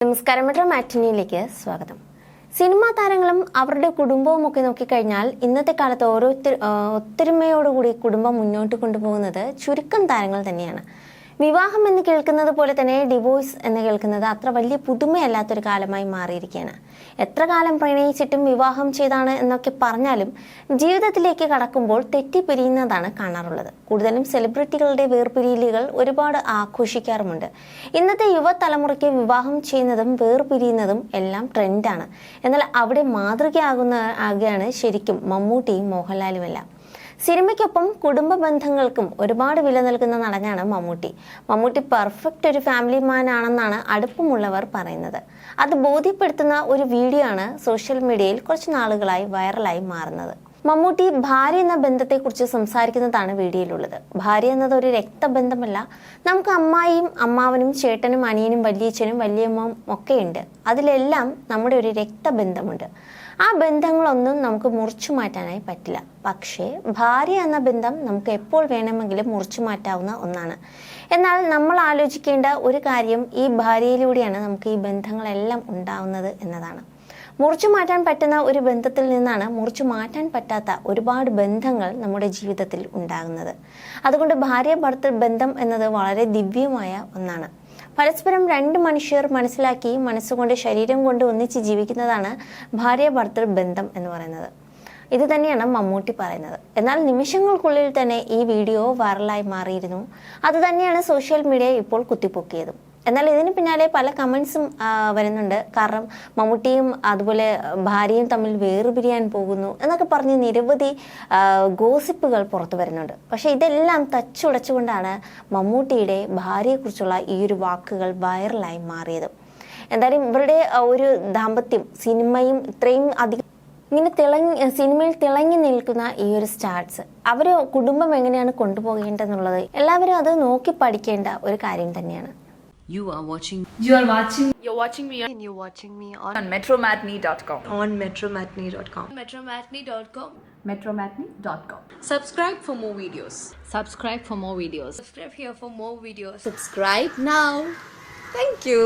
നമസ്കാരം, മെട്രോ മാറ്റിനിയിലേക്ക് സ്വാഗതം. സിനിമാ താരങ്ങളും അവരുടെ കുടുംബവും ഒക്കെ നോക്കിക്കഴിഞ്ഞാൽ ഇന്നത്തെ കാലത്ത് ഒത്തൊരുമയോടുകൂടി കുടുംബം മുന്നോട്ട് കൊണ്ടുപോകുന്നത് ചുരുക്കം താരങ്ങൾ തന്നെയാണ്. വിവാഹം എന്ന് കേൾക്കുന്നത് പോലെ തന്നെ ഡിവോഴ്സ് എന്ന് കേൾക്കുന്നത് അത്ര വലിയ പുതുമയല്ലാത്തൊരു കാലമായി മാറിയിരിക്കുകയാണ്. എത്ര കാലം പ്രണയിച്ചിട്ടും വിവാഹം ചെയ്താണ് എന്നൊക്കെ പറഞ്ഞാലും ജീവിതത്തിലേക്ക് കടക്കുമ്പോൾ തെറ്റിപ്പിരിയുന്നതാണ് കാണാറുള്ളത്. കൂടുതലും സെലിബ്രിറ്റികളുടെ വേർപിരിയലുകൾ ഒരുപാട് ആഘോഷിക്കാറുമുണ്ട്. ഇന്നത്തെ യുവതലമുറയ്ക്ക് വിവാഹം ചെയ്യുന്നതും വേർപിരിയുന്നതും എല്ലാം ട്രെൻഡാണ്. എന്നാൽ അവിടെ ആകുകയാണ് ശരിക്കും മമ്മൂട്ടിയും മോഹൻലാലുമെല്ലാം. സിനിമയ്ക്കൊപ്പം കുടുംബ ബന്ധങ്ങൾക്കും ഒരുപാട് വില നൽകുന്ന നടനാണ് മമ്മൂട്ടി പെർഫെക്റ്റ് ഒരു ഫാമിലി മാൻ ആണെന്നാണ് അടുപ്പമുള്ളവർ പറയുന്നത്. അത് ബോധ്യപ്പെടുത്തുന്ന ഒരു വീഡിയോ ആണ് സോഷ്യൽ മീഡിയയിൽ കുറച്ച് നാളുകളായി വൈറലായി മാറുന്നത്. മമ്മൂട്ടി ഭാര്യ എന്ന ബന്ധത്തെക്കുറിച്ച് സംസാരിക്കുന്നതാണ് വീഡിയോയിലുള്ളത്. ഭാര്യ എന്നത് ഒരു രക്തബന്ധമല്ല. നമുക്ക് അമ്മായിയും അമ്മാവനും ചേട്ടനും അനിയനും വല്യച്ഛനും വല്യമ്മയും ഒക്കെയുണ്ട്. അതിലെല്ലാം നമ്മുടെ ഒരു രക്തബന്ധമുണ്ട്. ആ ബന്ധങ്ങളൊന്നും നമുക്ക് മുറിച്ചു മാറ്റാനായി പറ്റില്ല. പക്ഷേ ഭാര്യ എന്ന ബന്ധം നമുക്ക് എപ്പോൾ വേണമെങ്കിലും മുറിച്ചു മാറ്റാവുന്ന ഒന്നാണ്. എന്നാൽ നമ്മൾ ആലോചിക്കേണ്ട ഒരു കാര്യം ഈ ഭാര്യയിലൂടെയാണ് നമുക്ക് ഈ ബന്ധങ്ങളെല്ലാം ഉണ്ടാവുന്നത് എന്നതാണ്. മുറിച്ചു മാറ്റാൻ പറ്റുന്ന ഒരു ബന്ധത്തിൽ നിന്നാണ് മുറിച്ചു മാറ്റാൻ പറ്റാത്ത ഒരുപാട് ബന്ധങ്ങൾ നമ്മുടെ ജീവിതത്തിൽ ഉണ്ടാകുന്നത്. അതുകൊണ്ട് ഭാര്യ ഭർത്തൃ ബന്ധം എന്നത് വളരെ ദിവ്യമായ ഒന്നാണ്. പരസ്പരം രണ്ട് മനുഷ്യർ മനസ്സിലാക്കി മനസ്സുകൊണ്ട് ശരീരം കൊണ്ട് ഒന്നിച്ച് ജീവിക്കുന്നതാണ് ഭാര്യ ഭർത്തൃ ബന്ധം എന്ന് പറയുന്നത്. ഇത് തന്നെയാണ് മമ്മൂട്ടി പറയുന്നത്. എന്നാൽ നിമിഷങ്ങൾക്കുള്ളിൽ തന്നെ ഈ വീഡിയോ വൈറലായി മാറിയിരുന്നു. അത് തന്നെയാണ് സോഷ്യൽ മീഡിയ ഇപ്പോൾ കുത്തിപ്പൊക്കിയതും. എന്നാൽ ഇതിന് പിന്നാലെ പല കമൻസും വരുന്നുണ്ട്. കാരണം മമ്മൂട്ടിയും അതുപോലെ ഭാര്യയും തമ്മിൽ വേർപിരിയാൻ പോകുന്നു എന്നൊക്കെ പറഞ്ഞ് നിരവധി ഗോസിപ്പുകൾ പുറത്തു വരുന്നുണ്ട്. പക്ഷേ ഇതെല്ലാം തച്ചുടച്ചുകൊണ്ടാണ് മമ്മൂട്ടിയുടെ ഭാര്യയെക്കുറിച്ചുള്ള ഈ ഒരു വാക്കുകൾ വൈറലായി മാറിയത്. എന്തായാലും ഇവരുടെ ഒരു ദാമ്പത്യം സിനിമയും ഇത്രയും അധികം സിനിമയിൽ തിളങ്ങി നിൽക്കുന്ന ഈ ഒരു സ്റ്റാർസ് അവർ കുടുംബം എങ്ങനെയാണ് കൊണ്ടുപോകേണ്ടതെന്നുള്ളത് എല്ലാവരും അത് നോക്കി പഠിക്കേണ്ട ഒരു കാര്യം തന്നെയാണ്. You're watching me and you're watching me on metromatney.com. On metromatney.com. Metromatney.com. Subscribe for more videos. Subscribe for more videos. Subscribe here for more videos. Subscribe now. Thank you.